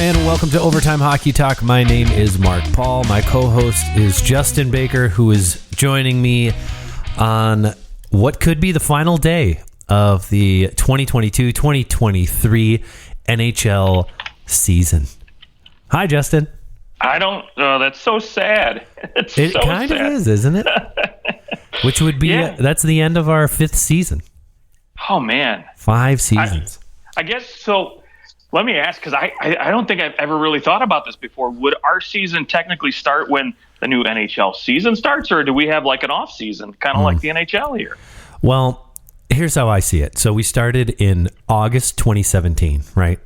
and welcome to Overtime Hockey Talk. My name is Mark Paul. My co-host is Justin Baker, who is joining me on what could be the final day of the 2022-2023 NHL season. Hi, Justin. That's so sad. It kind of is, isn't it? Which would be, that's the end of our fifth season. Oh, man. 5 seasons. I guess so. Let me ask, because I don't think I've ever really thought about this before. Would our season technically start when the new NHL season starts, or do we have like an off season, kind of like the NHL here? Well, here's how I see it. So we started in August 2017, right?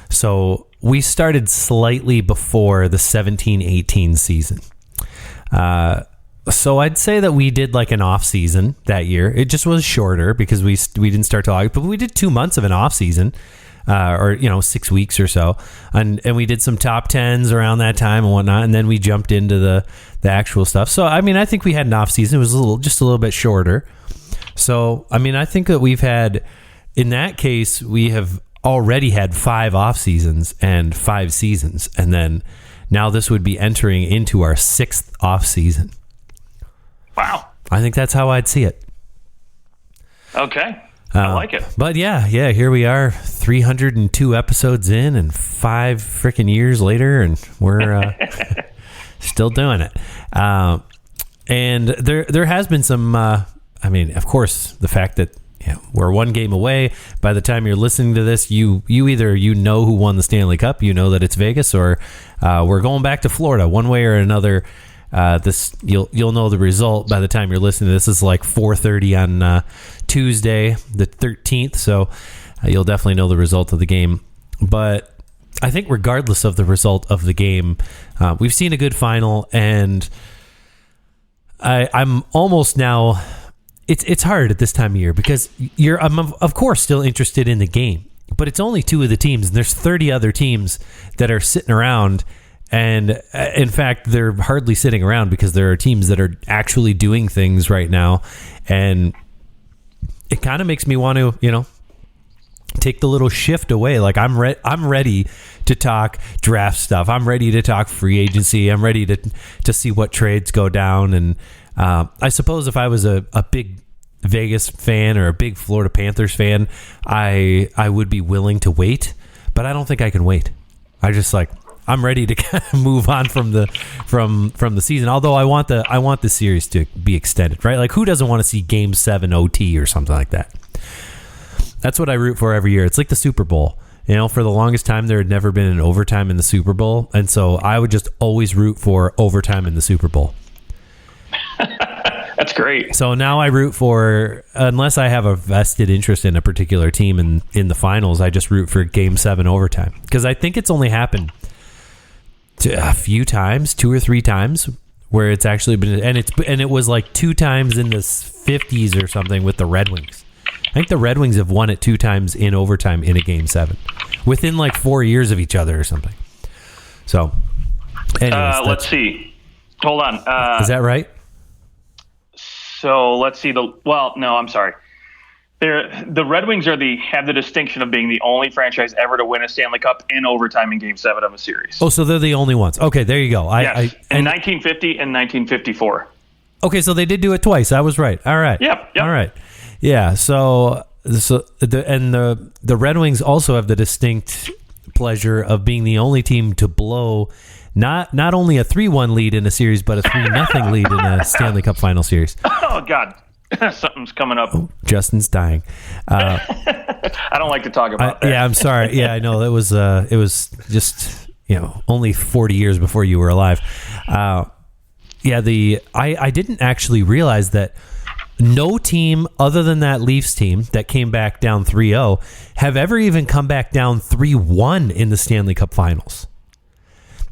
So we started slightly before the 17-18 season. So I'd say that we did like an off season that year. It just was shorter because we didn't start till August, but we did 2 months of an off season. Or 6 weeks or so, and we did some top tens around that time and whatnot, and then we jumped into the actual stuff. So I mean, I think we had an off season. It was just a little bit shorter. So I mean, I think that we've had, in that case, we have already had 5 off seasons and 5 seasons, and then now this would be entering into our 6th off season. Wow, I think that's how I'd see it. Okay. I like it. But yeah, here we are, 302 episodes in and 5 freaking years later, and we're still doing it. And there has been some, I mean, of course, the fact that we're 1 game away. By the time you're listening to this, you either know who won the Stanley Cup, you know that it's Vegas, or we're going back to Florida one way or another. This you'll know the result by the time you're listening to this. Is like 4:30 on Tuesday, the 13th. So you'll definitely know the result of the game. But I think regardless of the result of the game, we've seen a good final, and I'm almost now. It's hard at this time of year because I'm of course still interested in the game, but it's only 2 of the teams, and there's 30 other teams that are sitting around. And in fact, they're hardly sitting around because there are teams that are actually doing things right now. And it kind of makes me want to, take the little shift away. Like I'm ready to talk draft stuff. I'm ready to talk free agency. I'm ready to see what trades go down. And I suppose if I was a big Vegas fan or a big Florida Panthers fan, I would be willing to wait. But I don't think I can wait. I'm ready to kind of move on from the season. Although I want the series to be extended, right? Like, who doesn't want to see Game 7 OT or something like that? That's what I root for every year. It's like the Super Bowl. For the longest time there had never been an overtime in the Super Bowl, and so I would just always root for overtime in the Super Bowl. That's great. So now I root for, unless I have a vested interest in a particular team in the finals, I just root for Game 7 overtime, because I think it's only happened a few times, 2 or 3 times, where it's actually been, and it was like 2 times in the 50s or something with the Red Wings. I think the Red Wings have won it 2 times in overtime in a Game 7 within like 4 years of each other or something. So, anyways, let's see. Hold on. Is that right? So let's see. No, I'm sorry. The Red Wings have the distinction of being the only franchise ever to win a Stanley Cup in overtime in Game 7 of a series. Oh, so they're the only ones. Okay, there you go. Yes, in 1950 and 1954. Okay, so they did do it twice. I was right. All right. Yep. All right. Yeah. So the Red Wings also have the distinct pleasure of being the only team to blow not only a 3-1 lead in a series, but a 3-0 lead in a Stanley Cup final series. Oh God. Something's coming up. Oh, Justin's dying. I don't like to talk about that. Yeah, I'm sorry. Yeah, I know it was just only 40 years before you were alive. I didn't actually realize that no team other than that Leafs team that came back down 3-0 have ever even come back down 3-1 in the Stanley Cup Finals.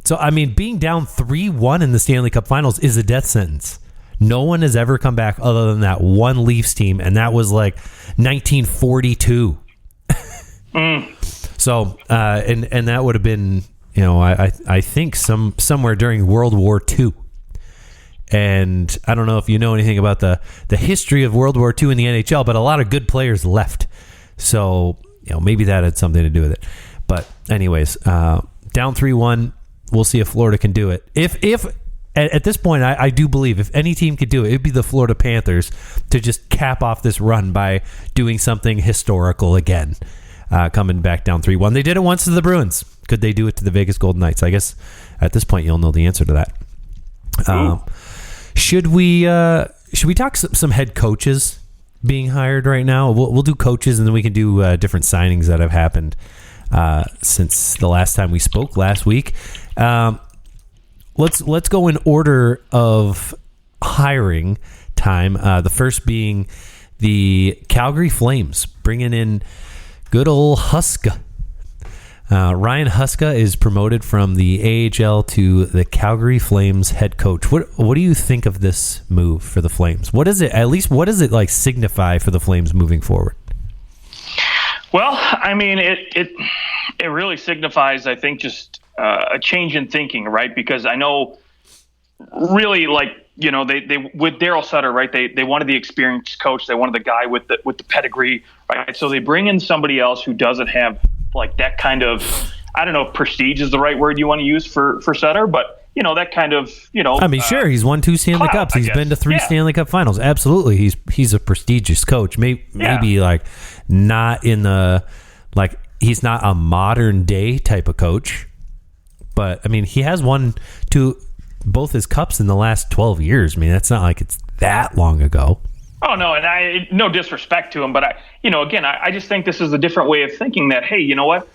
So I mean, being down 3-1 in the Stanley Cup Finals is a death sentence. No one has ever come back other than that one Leafs team, and that was like 1942. So, and that would have been, I think somewhere during World War II. And I don't know if you know anything about the history of World War II in the NHL, but a lot of good players left. So, maybe that had something to do with it. But anyways, down 3-1. We'll see if Florida can do it. If at this point, I do believe if any team could do it, it'd be the Florida Panthers to just cap off this run by doing something historical again, coming back down 3-1. They did it once to the Bruins. Could they do it to the Vegas Golden Knights? I guess at this point you'll know the answer to that. Should we talk some head coaches being hired right now? We'll do coaches, and then we can do different signings that have happened since the last time we spoke last week. Let's go in order of hiring time. The first being the Calgary Flames, bringing in good old Huska. Ryan Huska is promoted from the AHL to the Calgary Flames head coach. What do you think of this move for the Flames? What does it like signify for the Flames moving forward? Well, I mean, it really signifies, I think, just a change in thinking, right? Because I know, really, like, you know, they with Daryl Sutter, right? They wanted the experienced coach, they wanted the guy with the pedigree, right? So they bring in somebody else who doesn't have like that kind of, I don't know if prestige is the right word you want to use for Sutter, but you know, that kind of, you know. I mean, sure, he's won 2 Stanley Cups. He's been to 3 Stanley Cup Finals. Absolutely, he's a prestigious coach. Maybe like not in the, like, he's not a modern day type of coach, but I mean, he has won both his cups in the last 12 years. I mean, that's not like it's that long ago. Oh, no, and no disrespect to him, but I just think this is a different way of thinking that, hey, you know what?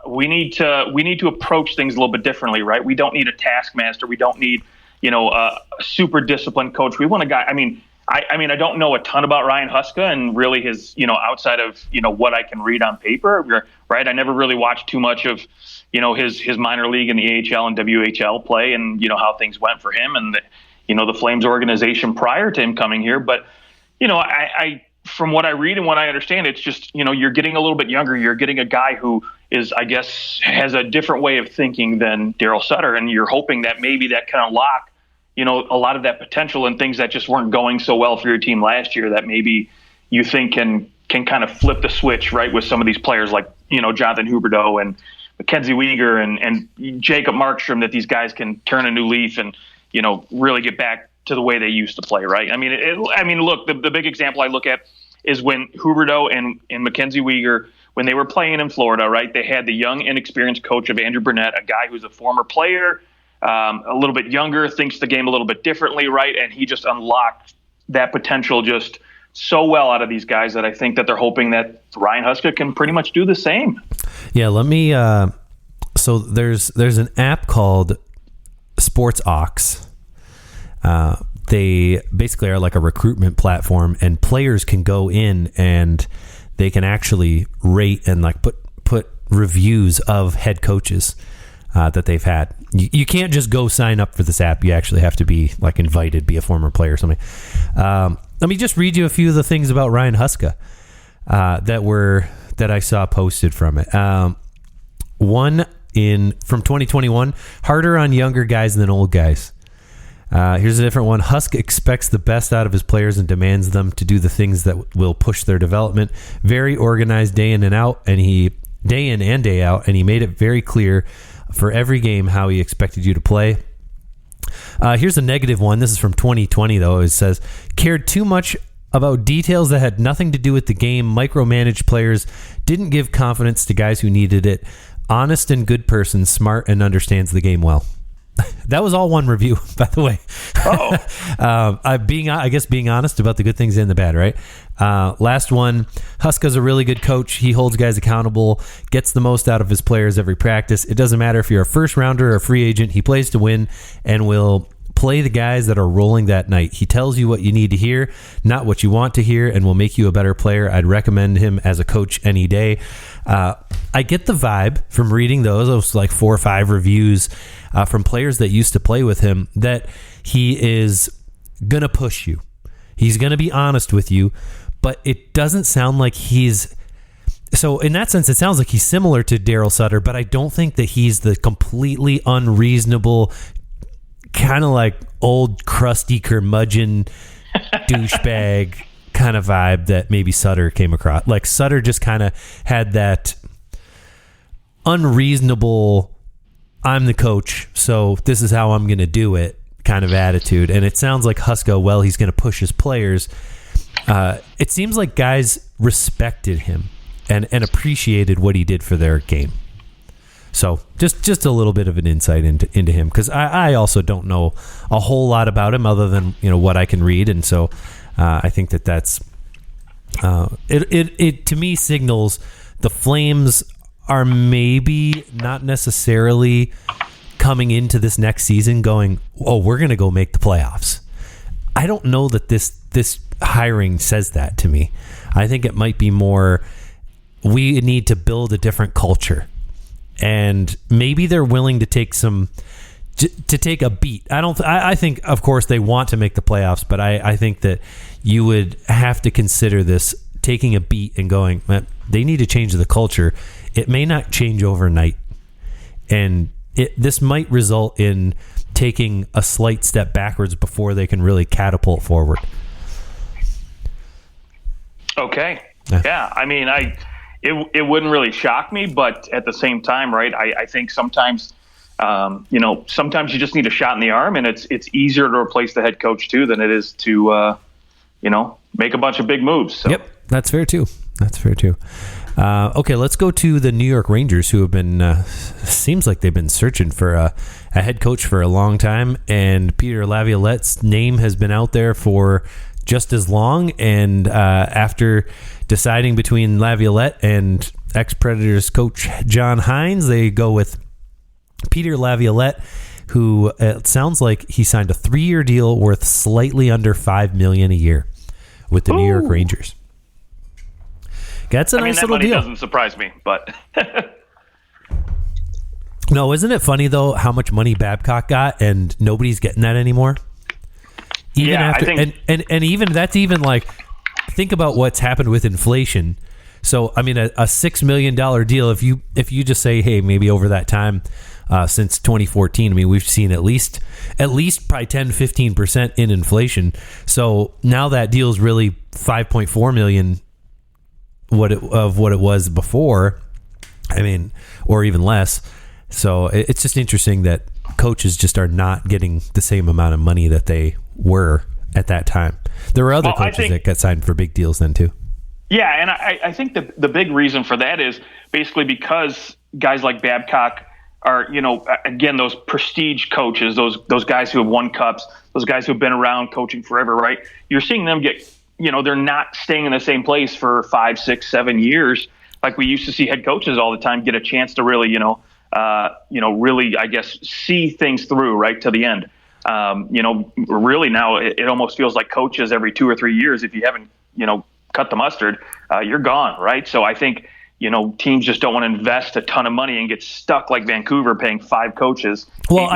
We need to approach things a little bit differently, right? We don't need a taskmaster. We don't need, you know, a super disciplined coach. We want a guy. I mean, I don't know a ton about Ryan Huska and really his, you know, outside of, you know, what I can read on paper, right? I never really watched too much of, you know, his minor league in the AHL and WHL play, and you know how things went for him and the Flames organization prior to him coming here. But, you know, I from what I read and what I understand, it's just, you know, you're getting a little bit younger. You're getting a guy who is, I guess, has a different way of thinking than Daryl Sutter. And you're hoping that maybe that can unlock, you know, a lot of that potential and things that just weren't going so well for your team last year that maybe you think can kind of flip the switch, right, with some of these players like, you know, Jonathan Huberdeau and Mackenzie Weegar and Jacob Markstrom, that these guys can turn a new leaf and, you know, really get back to the way they used to play, right? I mean, look, the big example I look at is when Huberdeau and Mackenzie Weegar, when they were playing in Florida, right? They had the young, inexperienced coach of Andrew Burnett, a guy who's a former player, a little bit younger, thinks the game a little bit differently, right? And he just unlocked that potential just so well out of these guys that I think that they're hoping that Ryan Huska can pretty much do the same. Yeah, let me. So there's an app called Sports Ox. They basically are like a recruitment platform, and players can go in and they can actually rate and like put reviews of head coaches that they've had. You can't just go sign up for this app. You actually have to be like invited, be a former player or something. Let me just read you a few of the things about Ryan Huska that I saw posted from it. One from 2021, harder on younger guys than old guys. Here's a different one. Huska expects the best out of his players and demands them to do the things that will push their development. Very organized day in and out, and day in and day out, and he made it very clear for every game how he expected you to play. Here's a negative one. This is from 2020, though. It says, cared too much about details that had nothing to do with the game, micromanaged players, didn't give confidence to guys who needed it. Honest and good person, smart and understands the game well. That was all one review, by the way. Being honest about the good things and the bad, right? Last one, Huska's a really good coach. He holds guys accountable, gets the most out of his players every practice. It doesn't matter if you're a first rounder or a free agent. He plays to win and will play the guys that are rolling that night. He tells you what you need to hear, not what you want to hear, and will make you a better player. I'd recommend him as a coach any day. I get the vibe from reading those like 4 or 5 reviews from players that used to play with him that he is going to push you. He's going to be honest with you, but it doesn't sound like he's... So in that sense, it sounds like he's similar to Daryl Sutter, but I don't think that he's the completely unreasonable, kind of like old crusty curmudgeon douchebag kind of vibe that maybe Sutter came across. Like Sutter just kind of had that unreasonable I'm the coach, so this is how I'm going to do it kind of attitude. And it sounds like Huska, well, he's going to push his players. It seems like guys respected him and appreciated what he did for their game. So just a little bit of an insight into him, because I also don't know a whole lot about him other than what I can read, and so I think that's it to me signals the Flames are maybe not necessarily coming into this next season going, oh, we're going to go make the playoffs. I don't know that this hiring says that to me. I think it might be more, we need to build a different culture, and maybe they're willing to take a beat. I think, of course, they want to make the playoffs, but I think that you would have to consider this taking a beat and going, they need to change the culture. It may not change overnight, and this might result in taking a slight step backwards before they can really catapult forward. Okay. Yeah. I mean, it wouldn't really shock me, but at the same time, right, I think sometimes, sometimes you just need a shot in the arm, and it's easier to replace the head coach too than it is to, make a bunch of big moves. So. Yep. That's fair too. Okay, let's go to the New York Rangers, who have been, seems like they've been searching for a head coach for a long time, and Peter Laviolette's name has been out there for just as long, and after deciding between Laviolette and ex-Predators coach John Hines, they go with Peter Laviolette, who it sounds like he signed a 3-year deal worth slightly under $5 million a year with the New York Rangers. That's a nice little deal. That money doesn't surprise me, but no, isn't it funny though how much money Babcock got and nobody's getting that anymore? Even after, I think, and even that's even like, think about what's happened with inflation. So I mean, a $6 million deal. If you just say, hey, maybe over that time since 2014, I mean, we've seen at least probably 10-15% in inflation. So now that deal is really $5.4 million. What it was before, I mean, or even less. So it's just interesting that coaches just are not getting the same amount of money that they were at that time. There were other coaches that got signed for big deals then too. Yeah, and I think the big reason for that is basically because guys like Babcock are, again, those prestige coaches, those guys who have won cups, those guys who have been around coaching forever, right? You're seeing them get, they're not staying in the same place for 5, 6, 7 years like we used to see head coaches all the time get a chance to really, really, I guess, see things through right to the end. Really now it almost feels like coaches every 2 or 3 years, if you haven't, cut the mustard, you're gone, right? So I think, teams just don't want to invest a ton of money and get stuck like Vancouver paying 5 coaches. Well,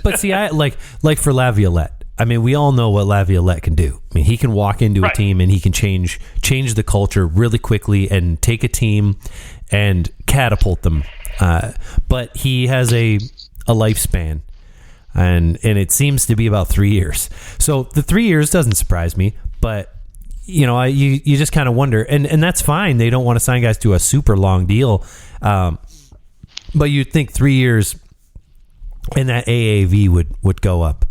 but see, I like for Laviolette. I mean, we all know what Laviolette can do. I mean, he can walk into a team and he can change the culture really quickly and take a team and catapult them. But he has a lifespan, and it seems to be about 3 years. So the 3 years doesn't surprise me, but you just kind of wonder, and that's fine. They don't want to sign guys to a super long deal, but you'd think 3 years and that AAV would go up.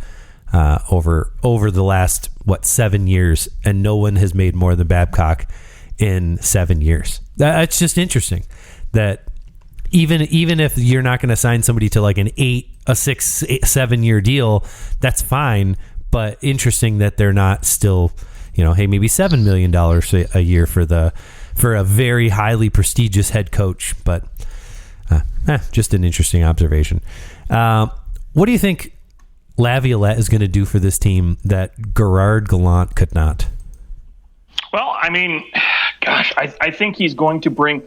Over the last 7 years, and no one has made more than Babcock in 7 years. That's just interesting. That even if you're not going to sign somebody to like a 6, 7 year deal, that's fine. But interesting that they're not still, hey, maybe $7 million a year for a very highly prestigious head coach. But just an interesting observation. What do you think Laviolette is going to do for this team that Gerard Gallant could not? Well, I mean, gosh, I think he's going to bring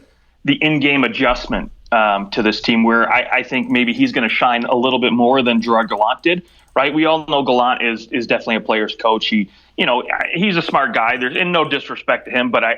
the in-game adjustment to this team, where I think maybe he's going to shine a little bit more than Gerard Gallant did, right? We all know Gallant is definitely a player's coach. He's a smart guy. There's no disrespect to him, but I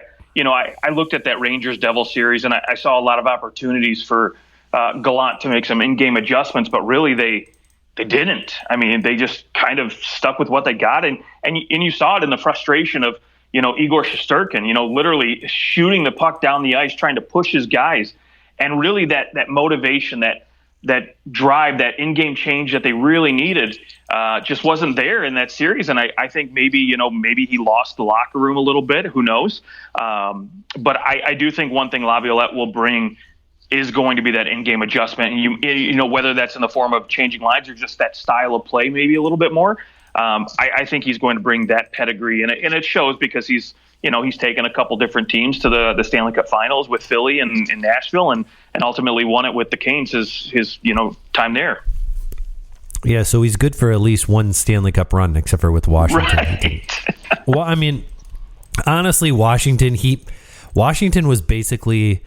looked at that Rangers Devil series, and I saw a lot of opportunities for Gallant to make some in-game adjustments, but really they didn't. I mean, they just kind of stuck with what they got, and you saw it in the frustration of Igor Shesterkin, literally shooting the puck down the ice, trying to push his guys, and really that motivation, that drive, that in-game change that they really needed, just wasn't there in that series. And I think maybe he lost the locker room a little bit. Who knows? But I do think one thing Laviolette will bring is going to be that in-game adjustment. And whether that's in the form of changing lines or just that style of play, maybe a little bit more. I think he's going to bring that pedigree, and it shows because he's taken a couple different teams to the Stanley Cup Finals with Philly and Nashville, and ultimately won it with the Canes his time there. Yeah, so he's good for at least one Stanley Cup run, except for with Washington. Right. Well, I mean, honestly, Washington was basically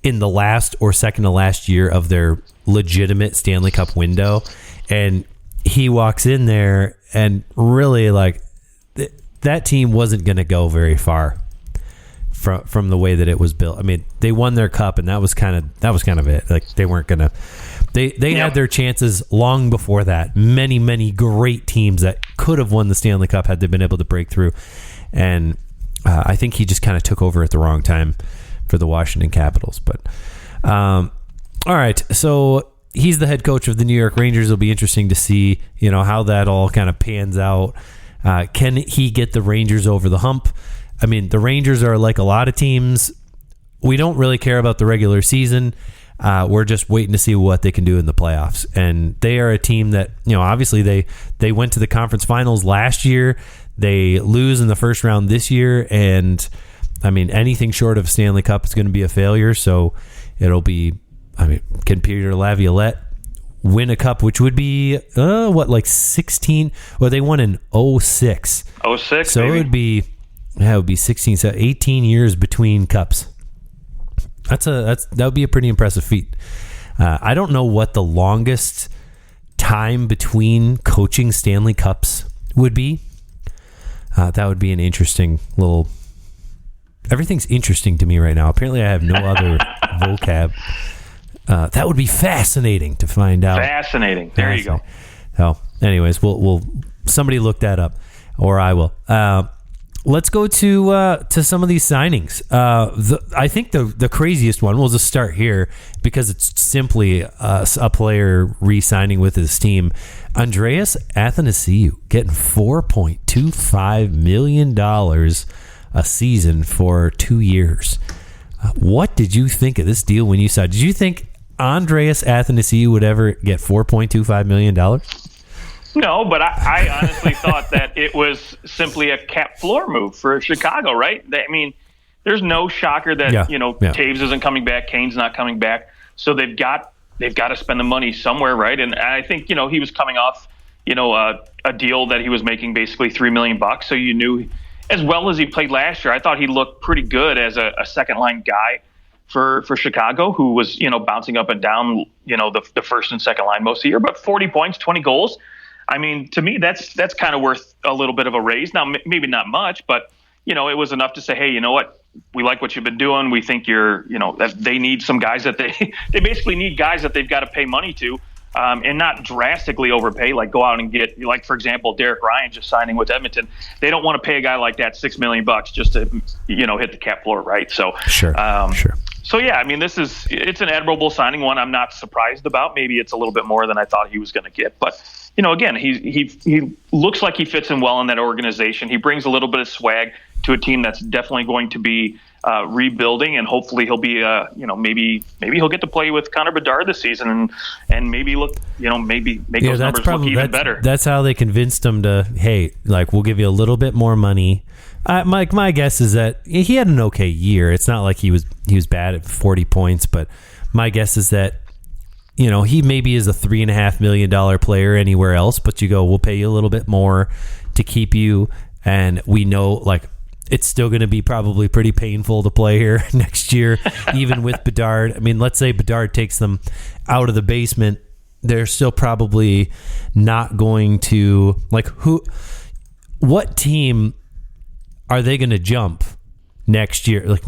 in the last or second to last year of their legitimate Stanley Cup window, and he walks in there and really that team wasn't going to go very far from the way that it was built. I mean, they won their cup, and that was kind of it. Like, they weren't going to. They had their chances long before that. Many, many great teams that could have won the Stanley Cup had they been able to break through. And I think he just kind of took over at the wrong time for the Washington Capitals. But all right, so he's the head coach of the New York Rangers. It'll be interesting to see, how that all kind of pans out. Can he get the Rangers over the hump? I mean, the Rangers are like a lot of teams. We don't really care about the regular season. We're just waiting to see what they can do in the playoffs. And they are a team that, obviously they went to the conference finals last year. They lose in the first round this year. And, I mean, anything short of Stanley Cup is going to be a failure. So it'll be, can Peter Laviolette win a cup, which would be, 16? Well, they won in 06. 06, so maybe. It would be 16, so 18 years between cups. That would be a pretty impressive feat. I don't know what the longest time between coaching Stanley Cups would be. That would be an interesting little. Everything's interesting to me right now. Apparently, I have no other vocab. That would be fascinating to find out. Fascinating. There you go. So, anyways, we'll somebody look that up, or I will. Let's go to some of these signings. I think the craziest one, we'll just start here because it's simply a player re-signing with his team. Andreas Athanasiou getting $4.25 million a season for 2 years. What did you think of this deal when you saw it? Did you think Andreas Athanasiou would ever get $4.25 million? No, but I honestly thought that it was simply a cap floor move for Chicago, right? I mean, there's no shocker that Taves isn't coming back, Kane's not coming back, so they've got to spend the money somewhere, right? And I think he was coming off a deal that he was making basically $3 million, so you knew, as well as he played last year, I thought he looked pretty good as a second line guy for Chicago, who was bouncing up and down the first and second line most of the year, but 40 points, 20 goals. I mean, to me, that's kind of worth a little bit of a raise. Now, maybe not much, but, it was enough to say, hey, you know what? We like what you've been doing. We think that they need some guys that they basically need guys that they've got to pay money to, and not drastically overpay, like go out and get, like, for example, Derek Ryan just signing with Edmonton. They don't want to pay a guy like that $6 million just to, hit the cap floor, right? So, sure. So, yeah, I mean, it's an admirable signing, one I'm not surprised about. Maybe it's a little bit more than I thought he was going to get, but again, he looks like he fits in well in that organization. He brings a little bit of swag to a team that's definitely going to be rebuilding, and hopefully he'll be, maybe he'll get to play with Connor Bedard this season, and maybe make those numbers look even better. That's how they convinced him to, hey, like, we'll give you a little bit more money. My guess is that he had an okay year. It's not like he was bad at 40 points, but my guess is that he maybe is a $3.5 million player anywhere else, but you go, we'll pay you a little bit more to keep you. And we know, like, it's still going to be probably pretty painful to play here next year, even with Bedard. I mean, let's say Bedard takes them out of the basement. They're still probably not going to, like, what team are they going to jump next year? Like,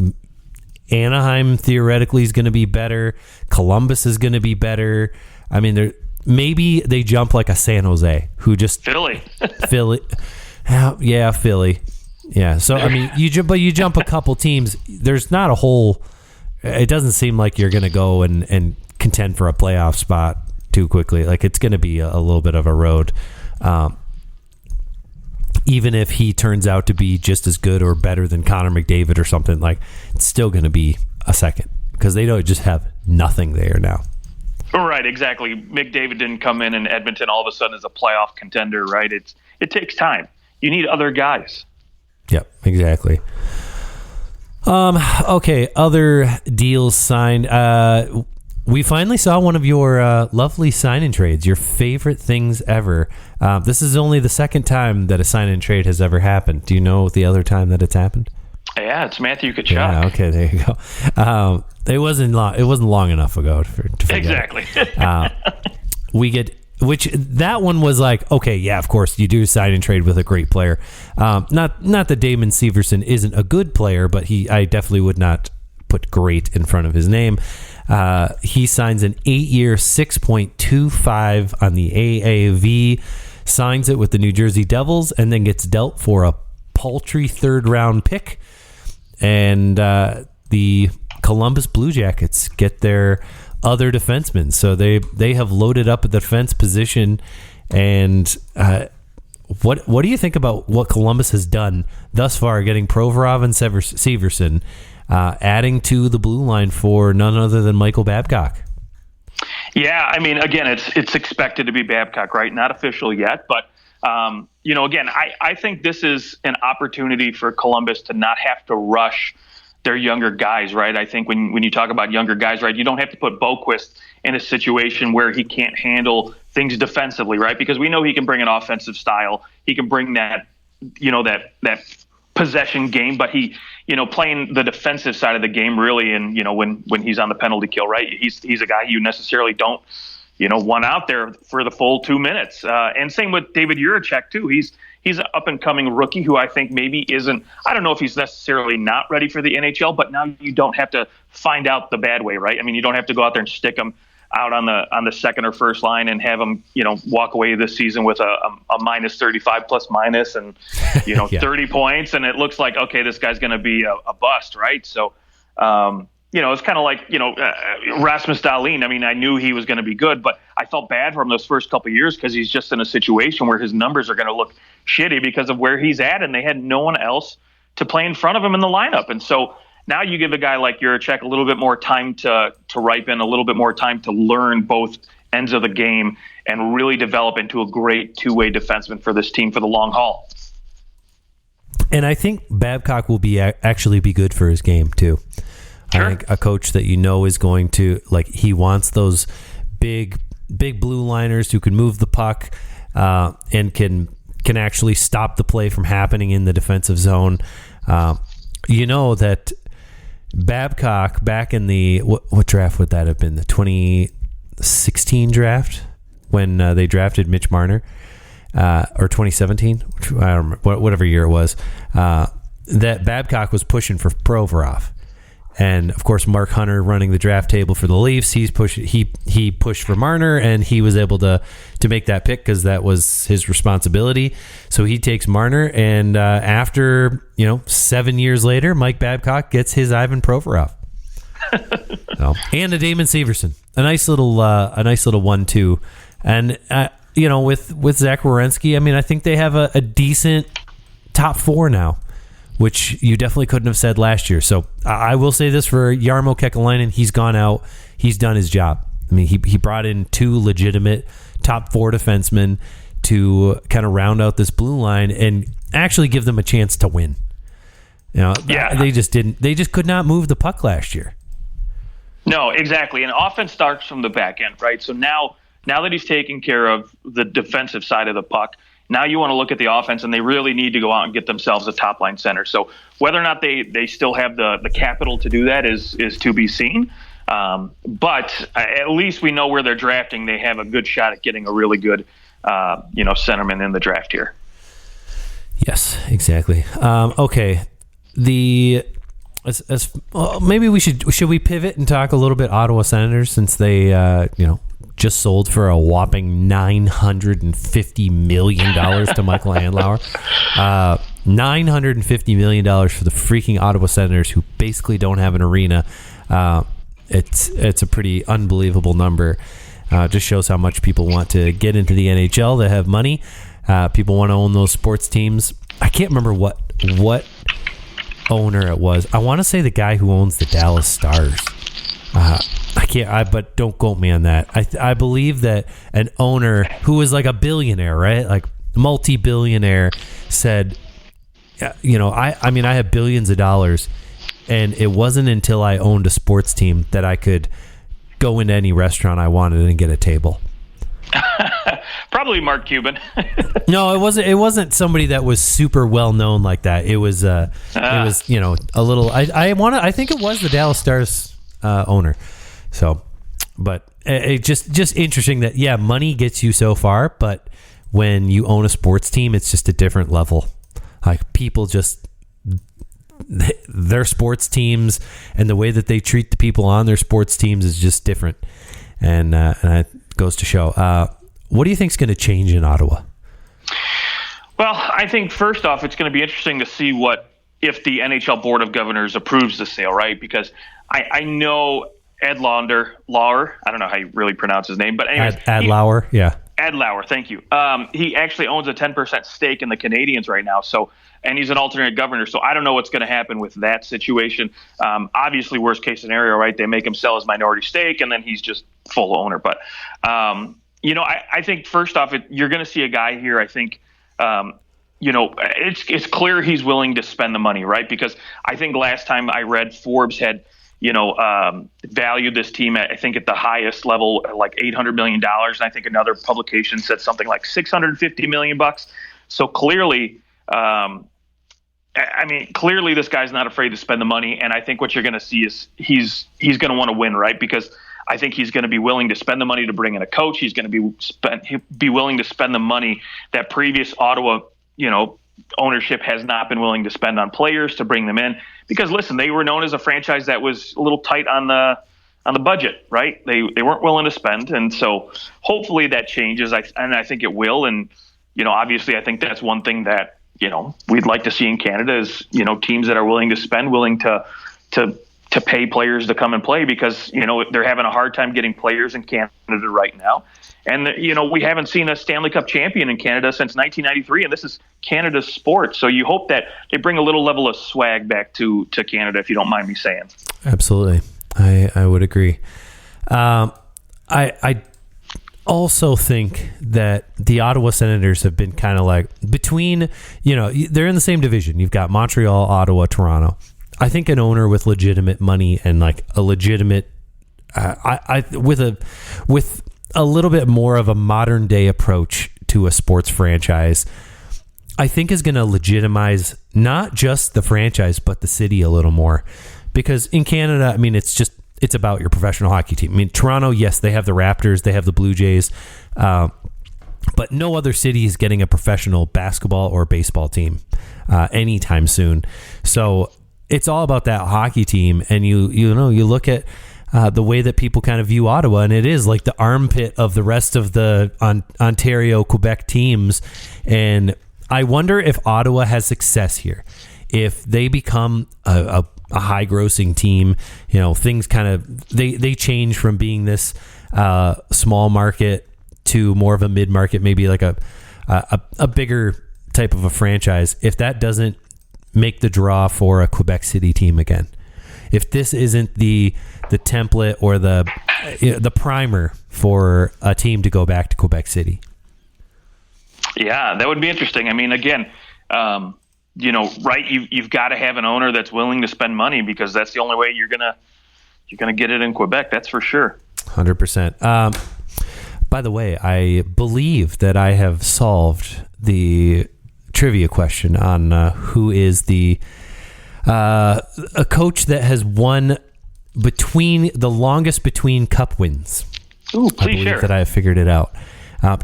Anaheim theoretically is going to be better. Columbus is going to be better. I mean, maybe they jump like a San Jose, who just Philly. Yeah, Philly. Yeah. So I mean, you jump a couple teams. There's not a whole. It doesn't seem like you're going to go and contend for a playoff spot too quickly. Like, it's going to be a little bit of a road. Even if he turns out to be just as good or better than Connor McDavid or something, like, it's still going to be a second because they don't just have nothing there now. Right, exactly. McDavid didn't come in Edmonton all of a sudden as a playoff contender, right? It takes time. You need other guys. Yep, exactly. Okay, other deals signed. We finally saw one of your lovely sign-in trades, your favorite things ever. This is only the second time that a sign-in trade has ever happened. Do you know the other time that it's happened? Yeah, it's Matthew Tkachuk. Yeah, okay, there you go. It wasn't long enough ago to forget. Exactly. That one was like, okay, yeah, of course you do sign and trade with a great player. Not that Damon Severson isn't a good player, but I definitely would not put great in front of his name. He signs an 8-year, $6.25 on the AAV, signs it with the New Jersey Devils, and then gets dealt for a paltry third-round pick. And the Columbus Blue Jackets get their other defensemen. So they have loaded up at the defense position. And what do you think about what Columbus has done thus far, getting Provorov and Severson, adding to the blue line for none other than Michael Babcock? Yeah, I mean, again, it's expected to be Babcock, right? Not official yet, but again, I think this is an opportunity for Columbus to not have to rush their younger guys, right? I think when you talk about younger guys, right, you don't have to put Boquist in a situation where he can't handle things defensively, right? Because we know he can bring an offensive style. He can bring that possession game, but he, playing the defensive side of the game really, and when he's on the penalty kill, right? He's a guy you necessarily don't want out there for the full 2 minutes. And same with David Jiricek too. He's an up-and-coming rookie who I think maybe isn't – I don't know if he's necessarily not ready for the NHL, but now you don't have to find out the bad way, right? I mean, you don't have to go out there and stick him out on the second or first line and have him, walk away this season with a minus 35 plus minus and, Yeah. 30 points. And it looks like, okay, this guy's going to be a bust, right? So, it's kind of like, Rasmus Dahlin. I mean, I knew he was going to be good, but I felt bad for him those first couple of years because he's just in a situation where his numbers are going to look shitty because of where he's at, and they had no one else to play in front of him in the lineup. And so now you give a guy like Jiricek a little bit more time to ripen, a little bit more time to learn both ends of the game and really develop into a great two-way defenseman for this team for the long haul. And I think Babcock will actually be good for his game too. Sure. I think a coach that is going to, like, he wants those big blue liners who can move the puck and can actually stop the play from happening in the defensive zone. That Babcock back in the what draft would that have been? The 2016 draft when they drafted Mitch Marner, or 2017, I don't remember, whatever year it was. That Babcock was pushing for Provorov. And of course, Mark Hunter running the draft table for the Leafs. He pushed for Marner, and he was able to make that pick because that was his responsibility. So he takes Marner, and after 7 years later, Mike Babcock gets his Ivan Provorov, and a Damon Severson, a nice little 1-2, and with Zach Werenski, I mean, I think they have a decent top four now, which you definitely couldn't have said last year. So I will say this for Jarmo Kekalainen, he's gone out, he's done his job. I mean, he brought in two legitimate top four defensemen to kind of round out this blue line and actually give them a chance to win. Yeah. They just could not move the puck last year. No, exactly. And offense starts from the back end, right? So now that he's taking care of the defensive side of the puck, now you want to look at the offense, and they really need to go out and get themselves a top-line center. So whether or not they still have the capital to do that is to be seen. But at least we know where they're drafting. They have a good shot at getting a really good, centerman in the draft here. Yes, exactly. Okay, maybe should we pivot and talk a little bit Ottawa Senators, since they just sold for a whopping $950 million to Michael Andlauer. $950 million for the freaking Ottawa Senators, who basically don't have an arena. it's a pretty unbelievable number. Just shows how much people want to get into the NHL. They have money. People want to own those sports teams. I can't remember what owner it was. I want to say the guy who owns the Dallas Stars. But don't quote me on that. I believe that an owner who was like a billionaire, right? Like multi-billionaire, said, I have billions of dollars, and it wasn't until I owned a sports team that I could go into any restaurant I wanted and get a table. Probably Mark Cuban. No, it wasn't somebody that was super well known like that. It was a little. I think it was the Dallas Stars owner. So, but it just interesting that money gets you so far, but when you own a sports team, it's just a different level. Like people their sports teams and the way that they treat the people on their sports teams is just different, and it goes to show. What do you think is going to change in Ottawa? Well, I think first off, it's going to be interesting to see if the NHL Board of Governors approves the sale, right? Because I know Ed Lauer, I don't know how you really pronounce his name, but anyways. Ed Lauer, yeah. Ed Lauer, thank you. He actually owns a 10% stake in the Canadiens right now, and he's an alternate governor, so I don't know what's going to happen with that situation. Obviously, worst case scenario, right? They make him sell his minority stake, and then he's just full owner. But, I think first off, you're going to see a guy here, I think, it's clear he's willing to spend the money, right? Because I think last time I read Forbes had valued this team at the highest level, like $800 million. And I think another publication said something like $650 million. So clearly, clearly this guy's not afraid to spend the money. And I think what you're going to see is he's going to want to win, right? Because I think he's going to be willing to spend the money to bring in a coach. He's going to be willing to spend the money that previous Ottawa, ownership has not been willing to spend on players to bring them in. Because listen, they were known as a franchise that was a little tight on the budget, right? They weren't willing to spend, and so hopefully that changes. I think it will. And obviously, I think that's one thing that we'd like to see in Canada is teams that are willing to spend, willing to pay players to come and play, because they're having a hard time getting players in Canada right now. And we haven't seen a Stanley Cup champion in Canada since 1993, and this is Canada's sport. So you hope that they bring a little level of swag back to Canada, if you don't mind me saying. Absolutely, I would agree. I also think that the Ottawa Senators have been kind of like between, they're in the same division. You've got Montreal, Ottawa, Toronto. I think an owner with legitimate money and like a legitimate, with a little bit more of a modern day approach to a sports franchise, I think is going to legitimize not just the franchise, but the city a little more. Because in Canada, it's about your professional hockey team. Toronto, yes, they have the Raptors, they have the Blue Jays, but no other city is getting a professional basketball or baseball team anytime soon. So it's all about that hockey team, and you look at the way that people kind of view Ottawa, and it is like the armpit of the rest of the Ontario, Quebec teams. And I wonder if Ottawa has success here, if they become a high-grossing team. Things kind of they change from being this small market to more of a mid-market, maybe like a bigger type of a franchise. If that doesn't make the draw for a Quebec City team again, if this isn't the template or the primer for a team to go back to Quebec City. Yeah, that would be interesting. Again, right? You've got to have an owner that's willing to spend money, because that's the only way you're gonna get it in Quebec. That's for sure. 100%. By the way, I believe that I have solved the trivia question on who is a coach that has won the longest between cup wins. Ooh, I believe share. that I have figured it out.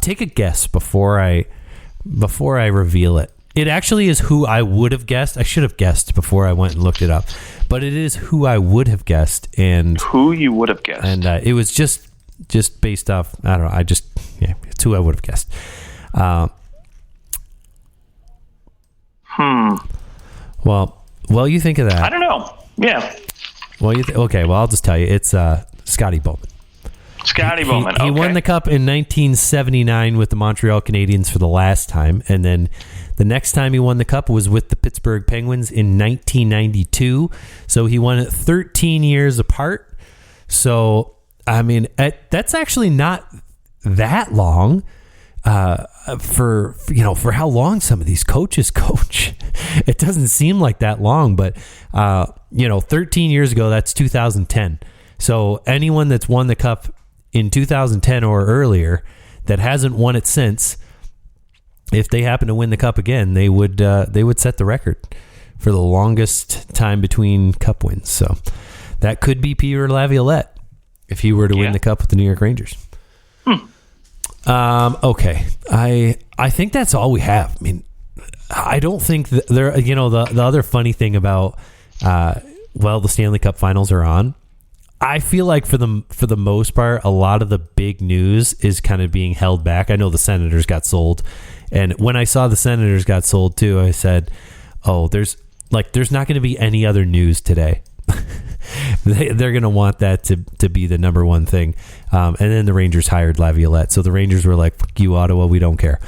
Take a guess before I reveal it. It actually is who I would have guessed. I should have guessed before I went and looked it up, but it is who I would have guessed, and who you would have guessed. And it was just based off. I don't know. It's who I would have guessed. Well, you think of that. I don't know. Yeah. Well, okay. Well, I'll just tell you, it's Scotty Bowman. Scotty Bowman. He won the Cup in 1979 with the Montreal Canadiens for the last time, and then the next time he won the Cup was with the Pittsburgh Penguins in 1992. So he won it 13 years apart. So, I mean, that's actually not that long for how long some of these coaches coach. It doesn't seem like that long, but 13 years ago, that's 2010. So anyone that's won the Cup in 2010 or earlier that hasn't won it since, if they happen to win the Cup again, they would set the record for the longest time between Cup wins. So that could be Peter Laviolette if he were to win the Cup with the New York Rangers. Okay, I think that's all we have. I mean, I don't think that there. The other funny thing about the Stanley Cup Finals are on. I feel like for the most part, a lot of the big news is kind of being held back. I know the Senators got sold, and when I saw the Senators got sold too, I said, "Oh, there's not going to be any other news today." They're going to want that to be the number one thing. And then the Rangers hired Laviolette, so the Rangers were like, "Fuck you, Ottawa, we don't care."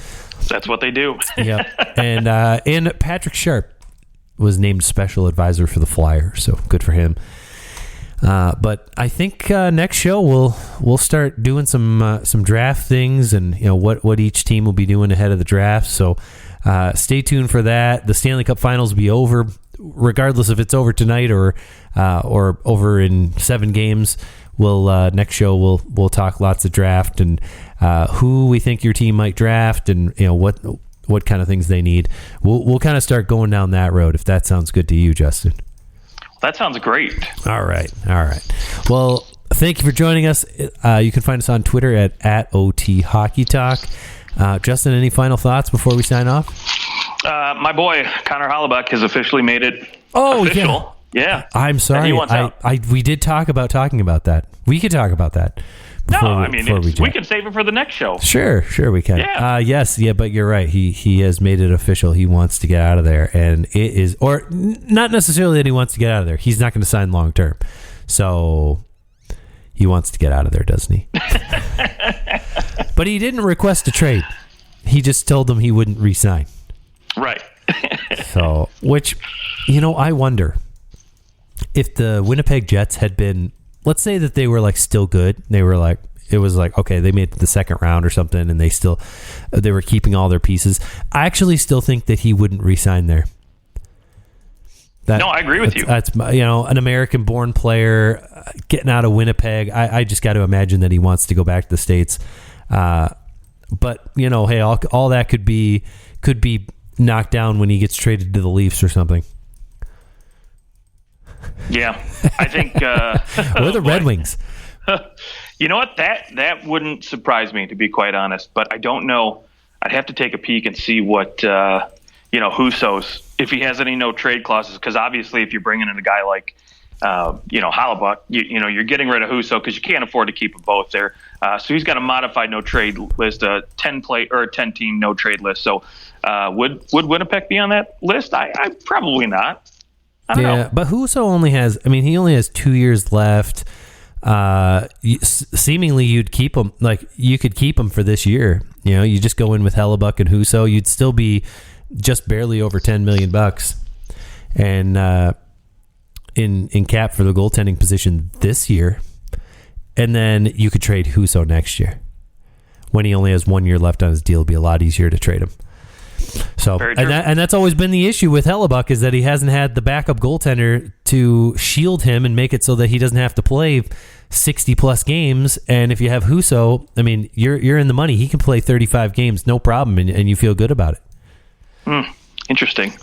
That's what they do. Yeah, and Patrick Sharp was named special advisor for the Flyers, so good for him. But I think next show we'll start doing some draft things, and what each team will be doing ahead of the draft. So stay tuned for that. The Stanley Cup Finals will be over, regardless if it's over tonight or over in 7 games. We'll next show we'll talk lots of draft and who we think your team might draft, and what kind of things they need. We'll kind of start going down that road, if that sounds good to you, Justin. That sounds great. All right. Well, thank you for joining us. You can find us on Twitter at OT Hockey Talk. Justin, any final thoughts before we sign off? My boy, Connor Hellebuyck, has officially made it Yeah. official. Yeah. I'm sorry. We did talk about talking about that. We could talk about that. We can save it for the next show. Sure, we can. Yeah. Yes, but you're right. He has made it official. He wants to get out of there, and it is, or not necessarily that he wants to get out of there. He's not going to sign long term, so he wants to get out of there, doesn't he? But he didn't request a trade. He just told them he wouldn't re-sign. Right. So, which, I wonder if the Winnipeg Jets had been. Let's say that they were like still good. They were like, it was like, okay, they made the second round or something, and they were keeping all their pieces. I actually still think that he wouldn't re-sign there. No, I agree with you. That's an American-born player getting out of Winnipeg. I just got to imagine that he wants to go back to the States. But hey, all that could be knocked down when he gets traded to the Leafs or something. Yeah, I think or the Red Wings. You know what? That wouldn't surprise me, to be quite honest. But I don't know. I'd have to take a peek and see what Husso's, if he has any no trade clauses. Because obviously, if you're bringing in a guy like Hellebuyck, you're getting rid of Husso because you can't afford to keep them both there. So he's got a modified no trade list, a 10-team no trade list. So would Winnipeg be on that list? I probably not. I don't know. But Husso only has 2 years left. Seemingly you'd keep him, like you could keep him for this year. You just go in with Hellebuyck and Husso, you'd still be just barely over $10 million, and in cap for the goaltending position this year, and then you could trade Husso next year when he only has 1 year left on his deal. It'd be a lot easier to trade him. So, and that's always been the issue with Hellebuyck, is that he hasn't had the backup goaltender to shield him and make it so that he doesn't have to play 60 plus games. And if you have Husso, you're in the money. He can play 35 games, no problem, and you feel good about it. Interesting.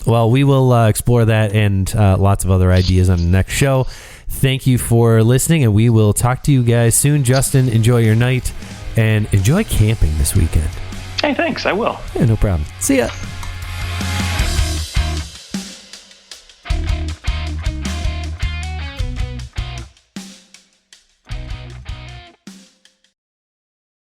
Well, we will explore that and lots of other ideas on the next show. Thank you for listening, and we will talk to you guys soon. Justin, enjoy your night and enjoy camping this weekend. Hey, thanks. I will. Yeah, no problem. See ya.